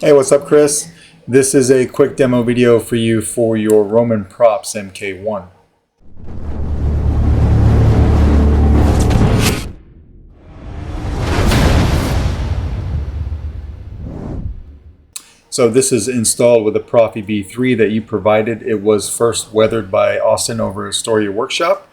Hey, what's up, Chris? This is a quick demo video for you for your Roman Props MK1. So this is installed with a Proffie V3 that you provided. It was first weathered by Austin over at Astoria Workshop,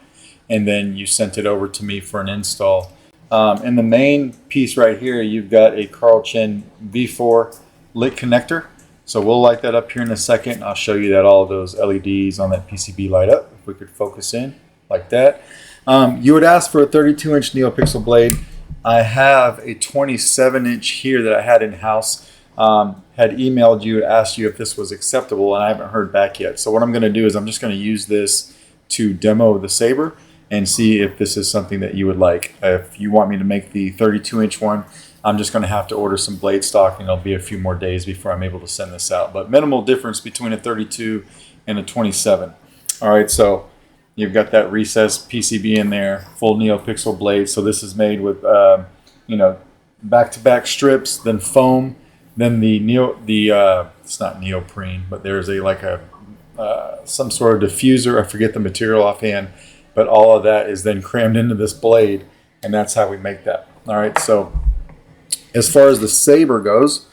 and then you sent it over to me for an install. In the main piece right here, you've got a Carl Chen V4 lit connector. So we'll light that up here in a second. I'll show you that all of those LEDs on that PCB light up. If we could focus in like that. You would ask for a 32-inch Neopixel blade. I have a 27-inch here that I had in-house. Had emailed you, asked you if this was acceptable, and I haven't heard back yet. So what I'm going to do is I'm just going to use this to demo the Saber and see if this is something that you would like. If you want me to make the 32-inch one, I'm just going to have to order some blade stock, and it'll be a few more days before I'm able to send this out. But minimal difference between a 32 and a 27. All right, so you've got that recessed PCB in there, full Neopixel blade. So this is made with, back-to-back strips, then foam, then it's not neoprene, but there's some sort of diffuser. I forget the material offhand, but all of that is then crammed into this blade, and that's how we make that. All right, so as far as the Saber goes,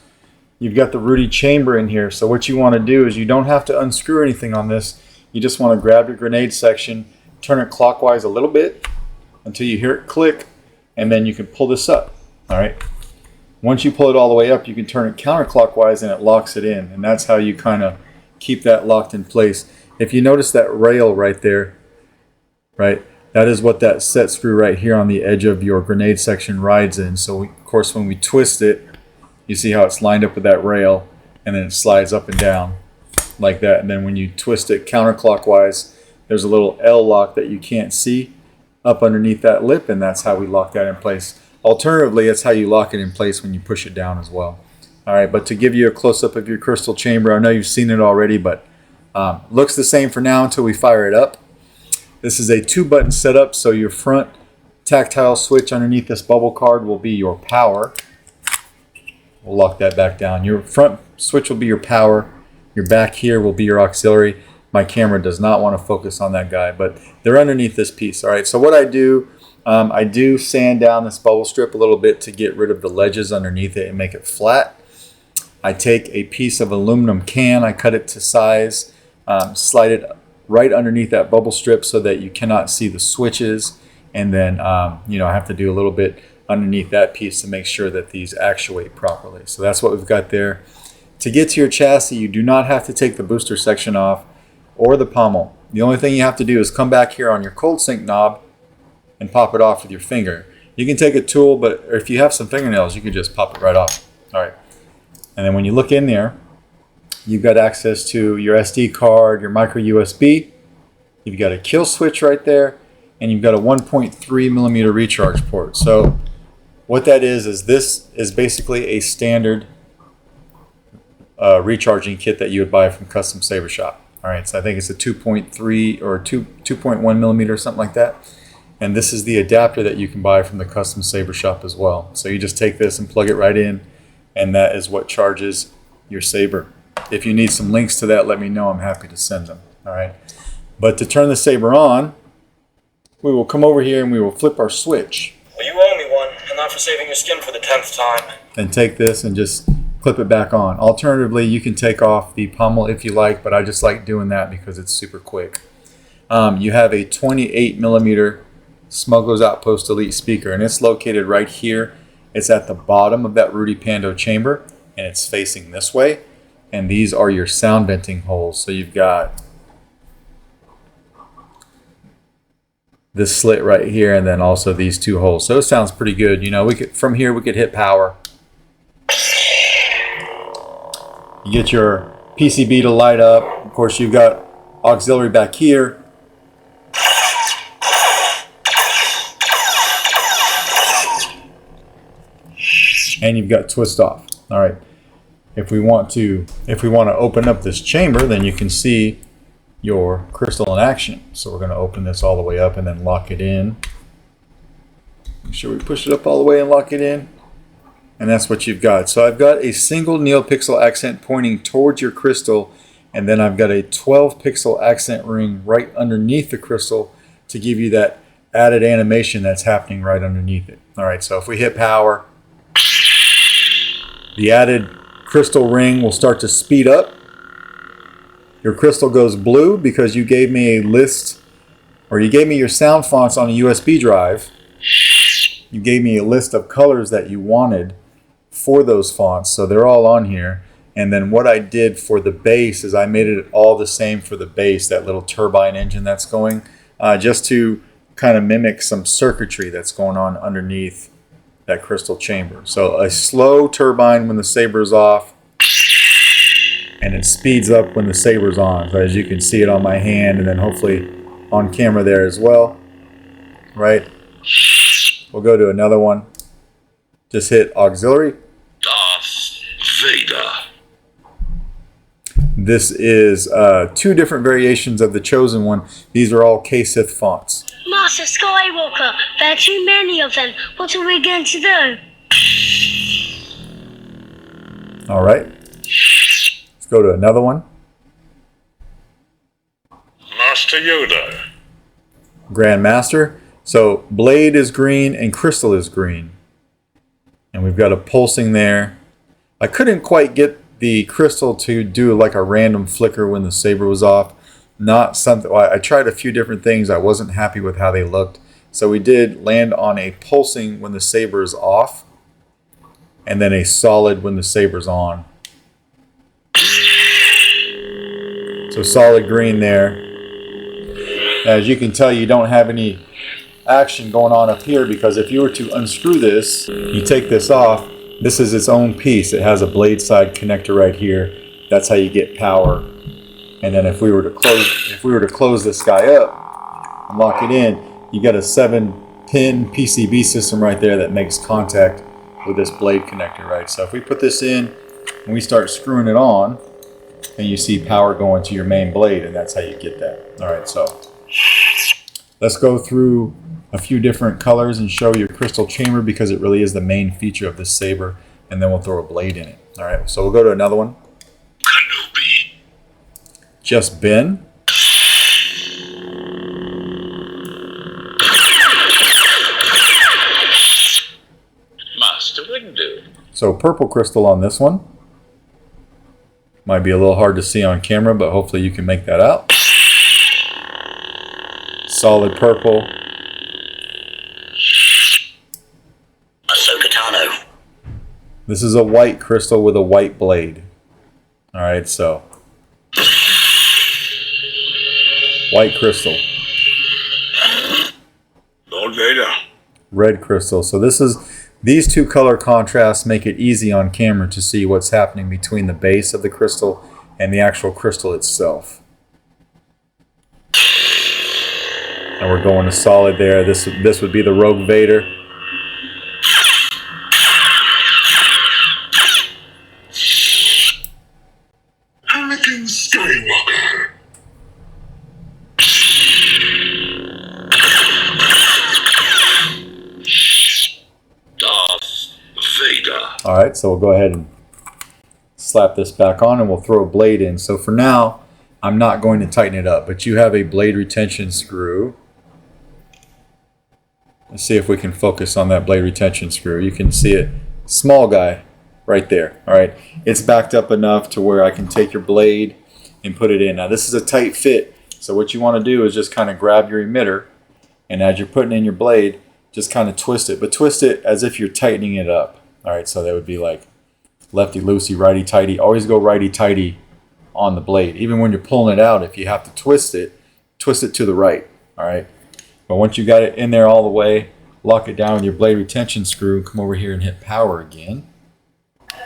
you've got the Rudy chamber in here. So what you want to do is you don't have to unscrew anything on this. You just want to grab your grenade section, turn it clockwise a little bit until you hear it click, and then you can pull this up. All right. Once you pull it all the way up, you can turn it counterclockwise and it locks it in. And that's how you kind of keep that locked in place. If you notice that rail right there, right, that is what that set screw right here on the edge of your grenade section rides in. So of course, when we twist it, you see how it's lined up with that rail, and then it slides up and down like that. And then when you twist it counterclockwise, there's a little L lock that you can't see up underneath that lip, and that's how we lock that in place. Alternatively, that's how you lock it in place when you push it down as well. All right, but to give you a close-up of your crystal chamber, I know you've seen it already, but looks the same for now until we fire it up. This is a 2-button setup, so your front tactile switch underneath this bubble card will be your power. We'll lock that back down. Your front switch will be your power. Your back here will be your auxiliary. My camera does not want to focus on that guy, but they're underneath this piece. All right, so what I do sand down this bubble strip a little bit to get rid of the ledges underneath it and make it flat. I take a piece of aluminum can, I cut it to size, slide it right underneath that bubble strip so that you cannot see the switches, and then I have to do a little bit underneath that piece to make sure that these actuate properly. So that's what we've got there. To get to your chassis, you do not have to take the booster section off or the pommel. The only thing you have to do is come back here on your cold sink knob and pop it off with your finger. You can take a tool, but if you have some fingernails, you can just pop it right off. All right. And then when you look in there, you've got access to your SD card, your micro USB. You've got a kill switch right there, and you've got a 1.3 millimeter recharge port. So what that is this is basically a standard recharging kit that you would buy from Custom Saber Shop. All right, so I think it's a 2.3 or 2.1 millimeter, something like that. And this is the adapter that you can buy from the Custom Saber Shop as well. So you just take this and plug it right in, and that is what charges your Saber. If you need some links to that, let me know. I'm happy to send them. All right. But to turn the Saber on, we will come over here and we will flip our switch. Well, you owe me one, and not for saving your skin for the 10th time. And take this and just clip it back on. Alternatively, you can take off the pommel if you like, but I just like doing that because it's super quick. You have a 28 millimeter Smuggler's Outpost Elite speaker, and it's located right here. It's at the bottom of that Rudy Pando chamber, and it's facing this way. And these are your sound venting holes. So you've got this slit right here, and then also these two holes. So it sounds pretty good. From here we could hit power. You get your PCB to light up. Of course, you've got auxiliary back here. And you've got twist off. All right. If we want to open up this chamber, then you can see your crystal in action. So we're going to open this all the way up and then lock it in. Make sure we push it up all the way and lock it in. and that's what you've got. So I've got a single Neopixel accent pointing towards your crystal, and then I've got a 12 pixel accent ring right underneath the crystal to give you that added animation that's happening right underneath it. All right, so if we hit power, the added crystal ring will start to speed up. Your crystal goes blue because you gave me a list, or you gave me your sound fonts on a USB drive. You gave me a list of colors that you wanted for those fonts, so they're all on here. And then what I did for the bass is I made it all the same for the bass, that little turbine engine that's going, just to kind of mimic some circuitry that's going on underneath that crystal chamber. So a slow turbine when the saber is off, and it speeds up when the saber's on. So as you can see it on my hand, and then hopefully on camera there as well, right? We'll go to another one. Just hit auxiliary. Darth Vader. This is 2 different variations of the chosen one. These are all K-Sith fonts. Master Skywalker, there are too many of them. What are we going to do? All right. Let's go to another one. Master Yoda. Grandmaster. So blade is green and crystal is green. And we've got a pulsing there. I couldn't quite get the crystal to do like a random flicker when the saber was off. Not something, I tried a few different things. I wasn't happy with how they looked. So we did land on a pulsing when the saber is off, and then a solid when the saber's on. So solid green there. As you can tell, you don't have any action going on up here, because if you were to unscrew this, you take this off, this is its own piece. It has a blade side connector right here. That's how you get power. And then if we were to close this guy up and lock it in, you got a 7-pin PCB system right there that makes contact with this blade connector, right? So if we put this in and we start screwing it on, and you see power going to your main blade, and that's how you get that. All right, so let's go through a few different colors and show your crystal chamber, because it really is the main feature of this saber, and then we'll throw a blade in it. All right, so we'll go to another one. Kenobi. Just Ben. Master Windu. So purple crystal on this one. Might be a little hard to see on camera, but hopefully you can make that out. Solid purple. Ahsoka. This is a white crystal with a white blade. All right, so white crystal. Lord Vader. Red crystal. So these 2 color contrasts make it easy on camera to see what's happening between the base of the crystal and the actual crystal itself. And we're going to solid there. This would be the Rogue Vader. Anakin Skywalker. Darth Vader. All right, so we'll go ahead and slap this back on, and we'll throw a blade in. So for now, I'm not going to tighten it up, but you have a blade retention screw. Let's see if we can focus on that blade retention screw. You can see it, small guy right there. All right, it's backed up enough to where I can take your blade and put it in. Now this is a tight fit, so what you want to do is just kind of grab your emitter, and as you're putting in your blade, just kind of twist it, but twist it as if you're tightening it up. All right, so that would be like lefty-loosey, righty-tighty. Always go righty-tighty on the blade. Even when you're pulling it out, if you have to twist it to the right. All right, but once you got it in there all the way, lock it down with your blade retention screw, come over here and hit power again.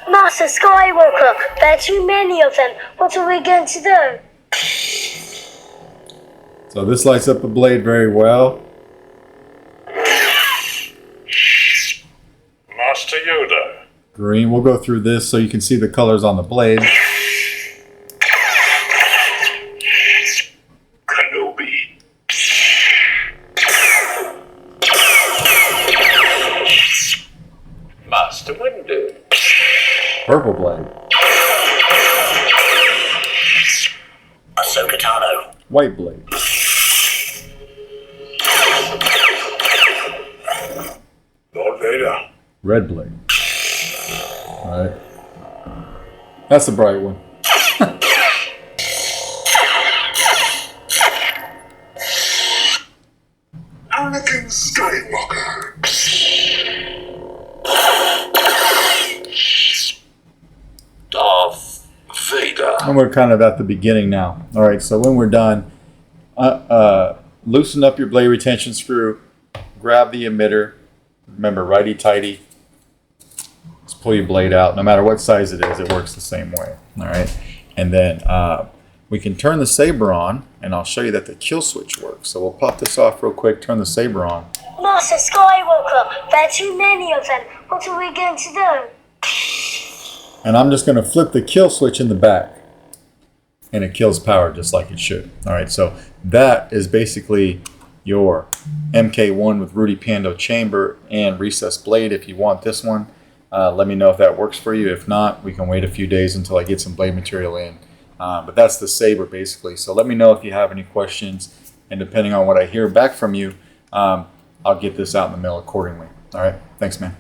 Master Skywalker, there are too many of them. What are we going to do? So this lights up the blade very well. Master Yoda. Green. We'll go through this so you can see the colors on the blade. Kenobi. Master Windu. Purple blade. Ahsoka Tano. White blade. Lord Vader. Red blade. All right. That's the bright one. Anakin Skywalker. Darth Vader. And we're kind of at the beginning now. All right, so when we're done, loosen up your blade retention screw, grab the emitter. Remember, righty-tighty. Just pull your blade out. No matter what size it is, it works the same way. All right, and then we can turn the saber on, and I'll show you that the kill switch works. So we'll pop this off real quick, turn the saber on. Master Skywalker, there are too many of them. What are we going to do? And I'm just going to flip the kill switch in the back. And it kills power just like it should. All right, so that is basically your MK1 with Rudy Pando chamber and recessed blade. If you want this one, let me know if that works for you. If not, we can wait a few days until I get some blade material in. But that's the saber basically. So let me know if you have any questions. And depending on what I hear back from you, I'll get this out in the mail accordingly. All right, thanks, man.